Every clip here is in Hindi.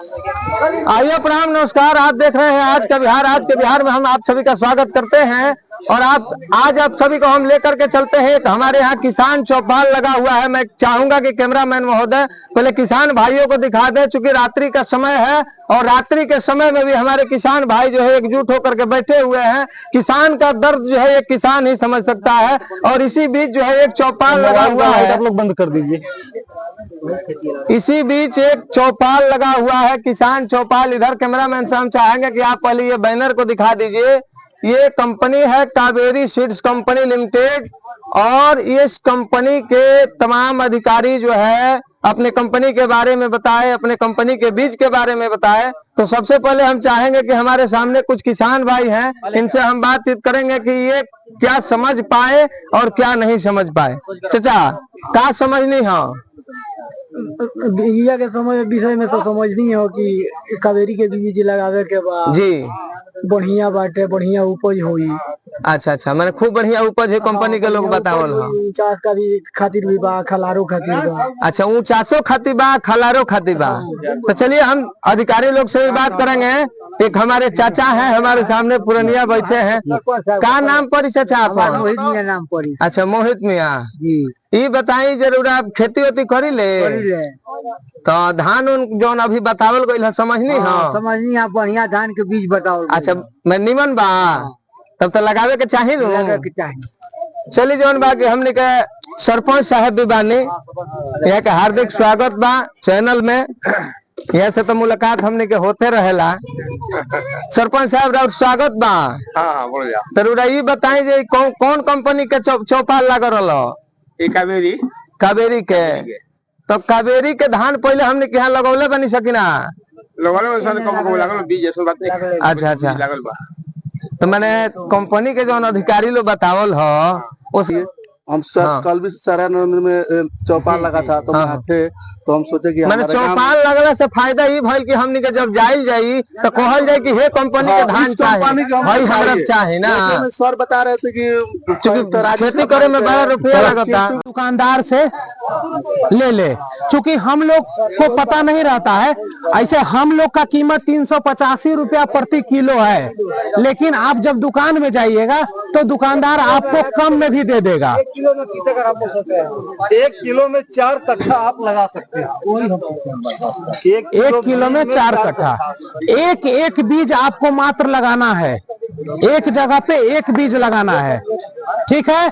आइए प्रणाम नमस्कार। आप देख रहे हैं आज का बिहार। आज के बिहार में हम आप सभी का स्वागत करते हैं और आज आप सभी को हम लेकर के चलते हैं। तो हमारे यहाँ किसान चौपाल लगा हुआ है। मैं चाहूंगा कि कैमरामैन महोदय पहले किसान भाइयों को दिखा दे, चूंकि रात्रि का समय है और रात्रि के समय में भी हमारे किसान भाई जो है एकजुट होकर के बैठे हुए हैं। किसान का दर्द जो है एक किसान ही समझ सकता है। और इसी बीच जो है एक चौपाल लगा हुआ है। आप लोग बंद कर दीजिए। इसी बीच एक चौपाल लगा हुआ है, किसान चौपाल। इधर कैमरामैन से हम चाहेंगे कि आप पहले ये बैनर को दिखा दीजिए। ये कंपनी है कावेरी सीड्स कंपनी लिमिटेड और इस कंपनी के तमाम अधिकारी जो है अपने कंपनी के बारे में बताए, अपने कंपनी के बीज के बारे में बताए। तो सबसे पहले हम चाहेंगे कि हमारे सामने कुछ किसान भाई हैं, इनसे हम बातचीत करेंगे कि ये क्या समझ पाए और क्या नहीं समझ पाए। चाचा क्या समझनी है बिया के समय विषय में तो समझनी हो कि कावेरी के बीज लगावे के बाद जी बढ़िया बाटे, बढ़िया उपज होई। अच्छा, मैंने खूब बढ़िया उपज है कंपनी के लोग बतावल हो। उचास का भी खातिर भी बा, खलारो खातिर बा। अच्छा, ऊंचासो खातिर बा, खलारो खातिर बा। तो चलिए हम अधिकारी लोग से भी बात करेंगे। एक हमारे चाचा हैं हमारे सामने, पुरनिया बैठे हैं। क्या नाम पड़ी चाचा आपका? मोहित मियां नाम पड़ी। अच्छा, मोहित मियां जी। ये बताई जरूर आप खेती वेती करी ले? तो धान उन जो अभी बतावल गई समझनी है? समझनी आप बढ़िया धान के बीज बताओ। अच्छा, मैं निमन बा तब तो लगावे के चाहिए ना। चलिए जौन बा कि हमने के सरपंच साहब भी बानी, यहाँ के हार्दिक स्वागत बा चैनल में। यहाँ से तो मुलाकात हमने के होते रहेला। सरपंच साहब राउत स्वागत बा। हाँ बोल जा। तो ये बताई जे कौन कंपनी के चौपाल लगा रहा? कावेरी के। तो कावेरी के धान पहले हमने के यहाँ लगौले बनी सकिना? अच्छा, तो मैंने कंपनी के जो अधिकारी लोग बतावल हो उस हम कल भी सरायनगर में चौपाल लगा था तो थे, तो हम सोचे कि मैंने चौपाल लगला से फायदा ही भइल कि हमनी के जब जाई तो कहल जाए कि हे कंपनी के धान चाहिए, हमरा चाहिए ना। सर बता रहे थे कि खेती करे में बड़ा रुपया लगता। दुकानदार से ले चूंकि हम लोग को पता नहीं रहता है। ऐसे हम लोग का कीमत 385 रुपया प्रति किलो है, लेकिन आप जब दुकान में जाइएगा तो दुकानदार आपको कम में भी दे देगा। 1 किलो में कितने अगर आपको सकते हैं 1 किलो में 4 कट्ठा आप लगा सकते हैं। 1 किलो में 4 कट्ठा। एक बीज आपको मात्र लगाना है, एक जगह पे एक बीज लगाना है, ठीक है।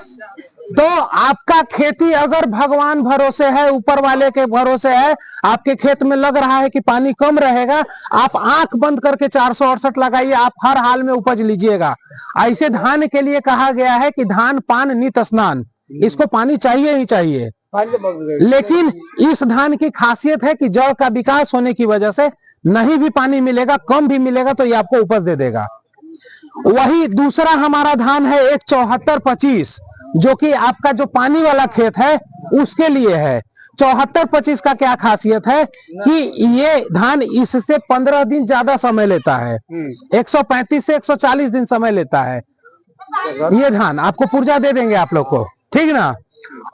तो आपका खेती अगर भगवान भरोसे है, ऊपर वाले के भरोसे है, आपके खेत में लग रहा है कि पानी कम रहेगा, आप आंख बंद करके 468 लगाइए, आप हर हाल में उपज लीजिएगा। ऐसे धान के लिए कहा गया है कि धान पान नित स्नान, इसको पानी चाहिए ही चाहिए। लेकिन इस धान की खासियत है कि जड़ का विकास होने की वजह से नहीं भी पानी मिलेगा, कम भी मिलेगा तो ये आपको उपज दे देगा। वही दूसरा हमारा धान है एक 7425, जो कि आपका जो पानी वाला खेत है उसके लिए है। 7425 का क्या खासियत है कि ये धान इससे 15 दिन ज्यादा समय लेता है, 135 से 140 दिन समय लेता है। ये धान आपको पुर्जा दे देंगे आप लोग को, ठीक ना।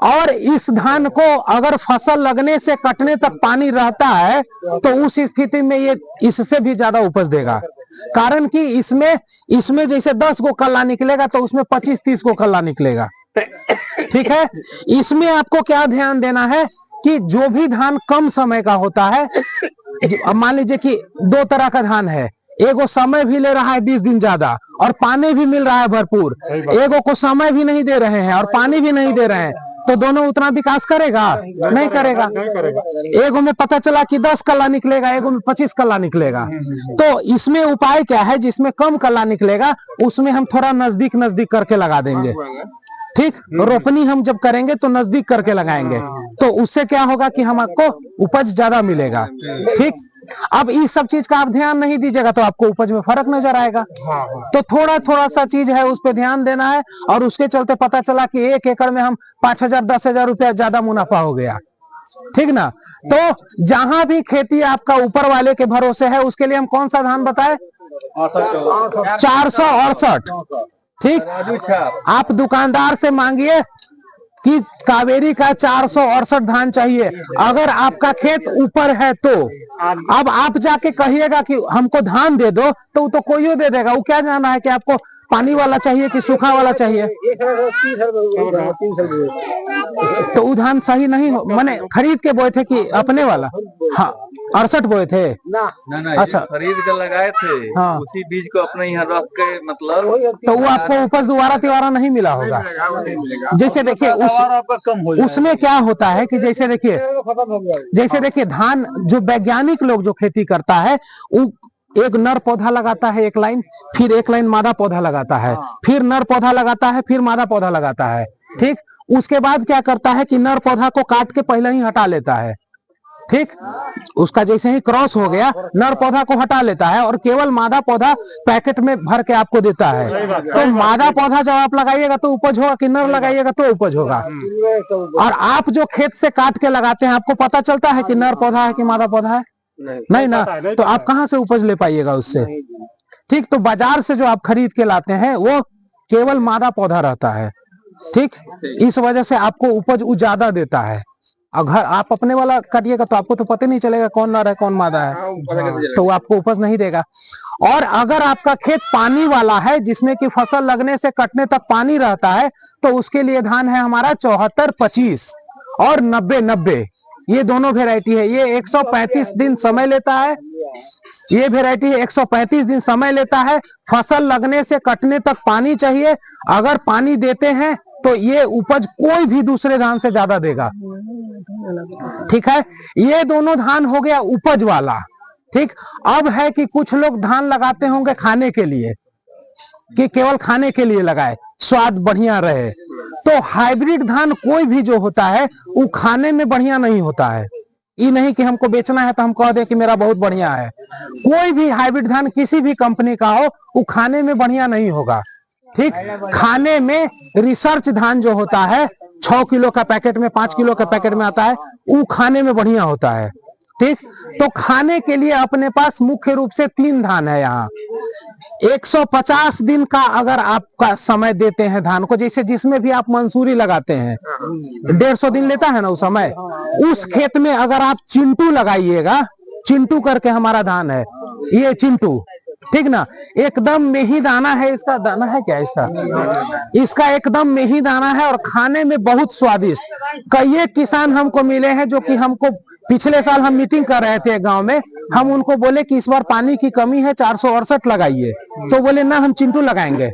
और इस धान को अगर फसल लगने से कटने तक पानी रहता है तो उस स्थिति में ये इससे भी ज्यादा उपज देगा। कारण कि इसमें जैसे 10 गो कल्ला निकलेगा तो उसमें 25-30 गो कल्ला निकलेगा, ठीक है। इसमें आपको क्या ध्यान देना है कि जो भी धान कम समय का होता है, मान लीजिए कि 2 तरह का धान है, एगो समय भी ले रहा है 20 दिन ज्यादा और पानी भी मिल रहा है भरपूर, एगो को समय भी नहीं दे रहे हैं और पानी भी नहीं दे रहे हैं, तो दोनों उतना विकास करेगा? नहीं करेगा। एगो में पता चला कि 10 कल्ला निकलेगा, एगो में 25 कल्ला निकलेगा। तो इसमें उपाय क्या है, जिसमें कम कल्ला निकलेगा उसमें हम थोड़ा नजदीक करके लगा देंगे, ठीक। रोपनी हम जब करेंगे तो नजदीक करके लगाएंगे, तो उससे क्या होगा कि हमको उपज ज्यादा मिलेगा, ठीक। अब इस सब चीज का आप ध्यान नहीं दीजिएगा तो आपको उपज में फर्क नजर आएगा। तो थोड़ा सा चीज है उस पर ध्यान देना है। और उसके चलते पता चला कि 1 एकड़ में हम 5000-10,000 रुपया ज्यादा मुनाफा हो गया, ठीक ना। तो जहां भी खेती आपका ऊपर वाले के भरोसे है उसके लिए हम कौन सा धान बताए? 468, ठीक। आप दुकानदार से मांगिए कि कावेरी का 468 धान चाहिए। अगर आपका खेत ऊपर है तो अब आप जाके कहिएगा कि हमको धान दे दो, तो वो कोई दे देगा। वो क्या जाना है कि आपको पानी वाला चाहिए कि सूखा वाला चाहिए। तो वो धान सही नहीं हो, मैंने खरीद के बोए थे कि अपने वाला? हाँ 68 बोए थे ना, अच्छा खरीद के लगाए थे। हाँ। उसी बीज को अपने यहाँ रख के मतलब तो वो आपको उपज दोबारा तिबारा नहीं मिला होगा। जैसे देखिए आपका कम हो उसमें क्या होता है कि जैसे देखिए धान जो वैज्ञानिक लोग जो खेती करता है, वो एक नर पौधा लगाता है एक लाइन, फिर एक लाइन मादा पौधा लगाता है, फिर नर पौधा लगाता है, फिर मादा पौधा लगाता है। ठीक, उसके बाद क्या करता है कि नर पौधा को काट के पहले ही हटा लेता है। ठीक, उसका जैसे ही क्रॉस हो गया नर पौधा को हटा लेता है और केवल मादा पौधा पैकेट में भर के आपको देता है। तो मादा पौधा जब आप लगाइएगा तो उपज होगा, कि नर लगाइएगा तो उपज होगा। और आप जो खेत से काट के लगाते हैं, आपको पता चलता है कि नर पौधा है कि मादा पौधा है? नहीं ना, तो आप कहाँ से उपज ले पाइएगा उससे? ठीक, तो बाजार से जो आप खरीद के लाते हैं वो केवल मादा पौधा रहता है। ठीक, इस वजह से आपको उपज ज्यादा देता है। अगर आप अपने वाला करिएगा तो आपको तो पता नहीं चलेगा कौन नर है कौन मादा है, तो आपको उपज नहीं देगा। और अगर आपका खेत पानी वाला है जिसमें कि फसल लगने से कटने तक पानी रहता है, तो उसके लिए धान है हमारा 74-25 और 90-90। ये दोनों वेराइटी है। ये 135 दिन समय लेता है, ये वेराइटी है 135 दिन समय लेता है। फसल लगने से कटने तक पानी चाहिए। अगर पानी देते हैं तो ये उपज कोई भी दूसरे धान से ज्यादा देगा। ठीक है, ये दोनों धान हो गया उपज वाला। ठीक, अब है कि कुछ लोग धान लगाते होंगे खाने के लिए, कि केवल खाने के लिए लगाए, स्वाद बढ़िया रहे। तो हाइब्रिड धान कोई भी जो होता है वो खाने में बढ़िया नहीं होता है। ये नहीं कि हमको बेचना है तो हम कह दें कि मेरा बहुत बढ़िया है। कोई भी हाइब्रिड धान किसी भी कंपनी का हो, वो खाने में बढ़िया नहीं होगा। ठीक, खाने में रिसर्च धान जो होता है 6 किलो का पैकेट में, 5 किलो का पैकेट में आता है, वो खाने में बढ़िया होता है। ठीक, तो खाने के लिए अपने पास मुख्य रूप से 3 धान है यहाँ। 150 दिन का अगर आपका समय देते हैं धान को, जैसे जिसमें भी आप मंसूरी लगाते हैं 150 दिन लेता है ना उस समय, उस खेत में अगर आप चिंटू लगाइएगा, चिंटू करके हमारा धान है ये चिंटू, ठीक ना, एकदम मेही दाना है। इसका दाना है क्या इसका एकदम मेही दाना है और खाने में बहुत स्वादिष्ट। कई किसान हमको मिले हैं जो कि हमको पिछले साल हम मीटिंग कर रहे थे गांव में, हम उनको बोले कि इस बार पानी की कमी है 468 लगाइए, तो बोले ना हम चिंटू लगाएंगे।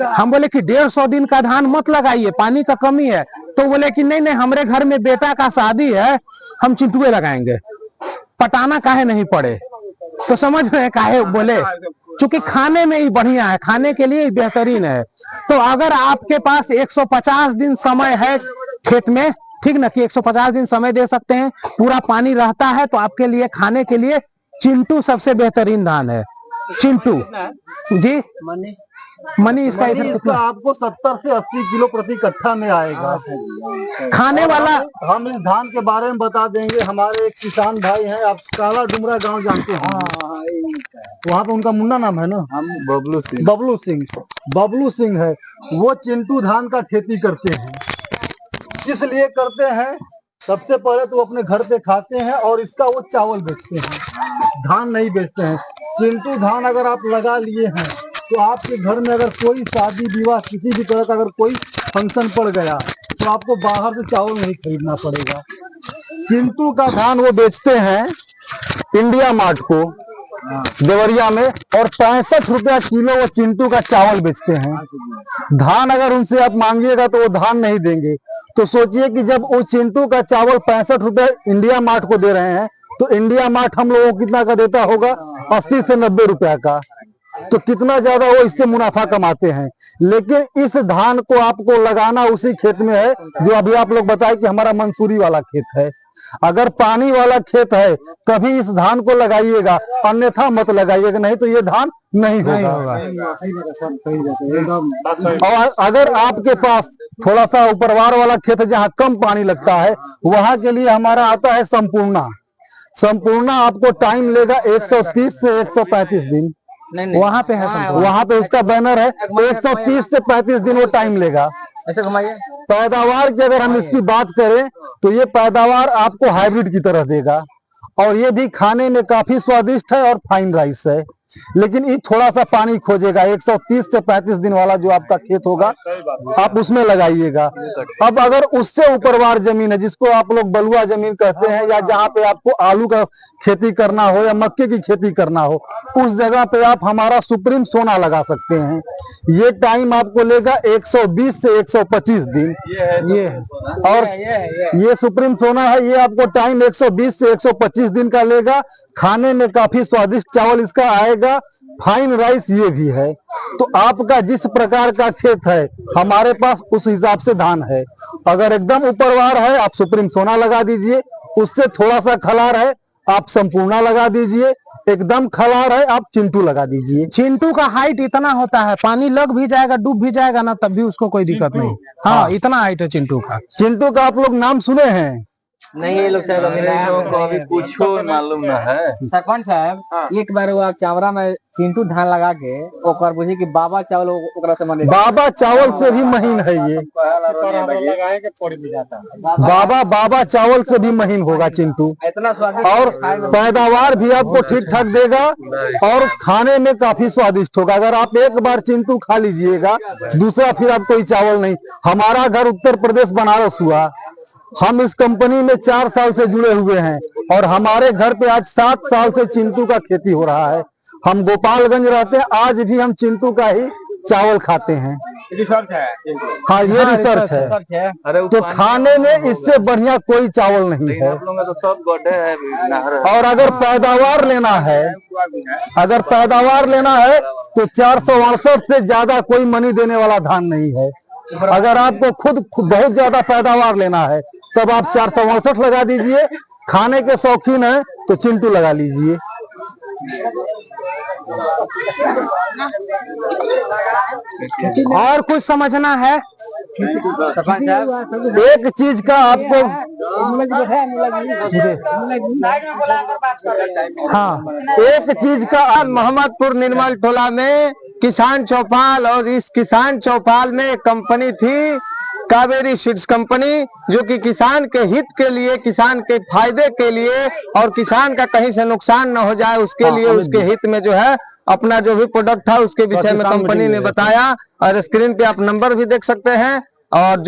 हम बोले कि 150 दिन का धान मत लगाइए, पानी का कमी है, तो बोले कि नहीं हमारे घर में बेटा का शादी है, हम चिंटुए लगाएंगे, पटाना काहे नहीं पड़े। तो समझ रहे काहे बोले, क्योंकि खाने में ही बढ़िया है, खाने के लिए बेहतरीन है। तो अगर आपके पास 150 दिन समय है खेत में, ठीक ना, कि 150 दिन समय दे सकते हैं, पूरा पानी रहता है, तो आपके लिए खाने के लिए चिंटू सबसे बेहतरीन धान है। चिंटू जी मनी इसका आपको 70 से 80 किलो प्रति कट्ठा में आएगा खाने वाला। हम इस धान के बारे में बता देंगे। हमारे एक किसान भाई हैं, आप काला डुमरा गांव जानते हैं, वहाँ पे उनका मुन्ना नाम है ना, बबलू सिंह है। वो चिंटू धान का खेती करते हैं। इसलिए करते हैं, सबसे पहले तो अपने घर पे खाते हैं और इसका वो चावल बेचते हैं, धान नहीं बेचते हैं। चिंटू धान अगर आप लगा लिए हैं तो आपके घर में अगर कोई शादी विवाह किसी भी तरह का अगर कोई फंक्शन पड़ गया तो आपको बाहर से चावल नहीं खरीदना पड़ेगा। चिंटू का धान वो बेचते हैं इंडिया मार्ट को देवरिया में, और 65 रुपया किलो वो चिंटू का चावल बेचते हैं। धान अगर उनसे आप मांगिएगा तो वो धान नहीं देंगे। तो सोचिए कि जब वो चिंटू का चावल 65 रुपया इंडिया मार्ट को दे रहे हैं, तो इंडिया मार्ट हम लोगों को कितना का देता होगा, 80 से 90 रुपया का। तो कितना ज्यादा वो इससे मुनाफा कमाते हैं। लेकिन इस धान को आपको लगाना उसी खेत में है जो अभी आप लोग बताए कि हमारा मंसूरी वाला खेत है। अगर पानी वाला खेत है तभी इस धान को लगाइएगा, अन्यथा मत लगाइएगा, नहीं तो ये धान नहीं होगा। और अगर आपके पास थोड़ा सा ऊपरवार वाला खेत है जहाँ कम पानी लगता है, वहां के लिए हमारा आता है संपूर्णा। आपको टाइम लेगा 130 से 135 दिन। वहां पे है, वहां पे उसका बैनर है, 130 से 35 दिन वो टाइम लेगा। ऐसे घुमाइए। पैदावार की अगर हम इसकी बात करें तो ये पैदावार आपको हाइब्रिड की तरह देगा, और ये भी खाने में काफी स्वादिष्ट है और फाइन राइस है, लेकिन ये थोड़ा सा पानी खोजेगा। 130 से 35 दिन वाला जो आपका खेत होगा आप उसमें लगाइएगा। अब अगर उससे ऊपरवार जमीन है, जिसको आप लोग बलुआ जमीन कहते हैं, या जहाँ पे आपको आलू का खेती करना हो या मक्के की खेती करना हो, उस जगह पे आप हमारा सुप्रीम सोना लगा सकते हैं। ये टाइम आपको लेगा 120 से 125 दिन। और ये सुप्रीम सोना है, ये आपको टाइम 120 से 125 दिन का लेगा। खाने में काफी स्वादिष्ट चावल इसका आएगा, फाइन राइस ये भी है। तो आपका जिस प्रकार का खेत है हमारे पास उस हिसाब से धान है। अगर एकदम ऊपरवार है आप सुप्रीम सोना लगा दीजिए, उससे थोड़ा सा खलार है आप संपूर्णा लगा दीजिए, एकदम खलार है आप चिंटू लगा दीजिए। चिंटू का हाइट इतना होता है, पानी लग भी जाएगा, डूब भी जाएगा ना, तब भी उसको कोई दिक्कत नहीं। हाँ, इतना हाइट है चिंटू का। चिंटू का आप लोग नाम सुने हैं? नहीं, ये लोग शायद अभी कुछ मालूम ना है। सरपंच साहब, एक बार वो आप चावड़ा में चिंटू धान लगा के ओकर बुझी कि बाबा चावल ओकरा से मने, बाबा चावल से भी महीन है ये। बाबा चावल से भी महीन होगा चिंटू, इतना स्वादिष्ट और पैदावार भी आपको ठीक ठाक देगा और खाने में काफी स्वादिष्ट होगा। अगर आप एक बार चिंटू खा लीजिएगा, दूसरा फिर आप कोई चावल नहीं। हमारा घर उत्तर प्रदेश बनारस हुआ, हम इस कंपनी में 4 साल से जुड़े हुए हैं, और हमारे घर पे आज 7 साल से चिंटू का खेती हो रहा है। हम गोपालगंज रहते हैं, आज भी हम चिंटू का ही चावल खाते हैं। रिसर्च है। हाँ, ये रिसर्च है। तो खाने में इससे बढ़िया कोई चावल नहीं है। और अगर पैदावार लेना है तो 468 से ज्यादा कोई मनी देने वाला धान नहीं है। अगर आपको खुद बहुत ज्यादा पैदावार लेना है तब आप 468 लगा दीजिए। खाने के शौकीन है तो चिंटू लगा लीजिए। और कुछ समझना है? एक चीज का आपको, हाँ, एक चीज का, मोहम्मदपुर निर्मल टोला में किसान चौपाल, और इस किसान चौपाल में एक कंपनी थी कावेरी सीड्स कंपनी, जो कि किसान के हित के लिए, किसान के फायदे के लिए, और किसान का कहीं से नुकसान न हो जाए उसके लिए, उसके हित में जो है अपना जो भी प्रोडक्ट था उसके विषय में कंपनी ने बताया। और स्क्रीन पे आप नंबर भी देख सकते हैं, और जो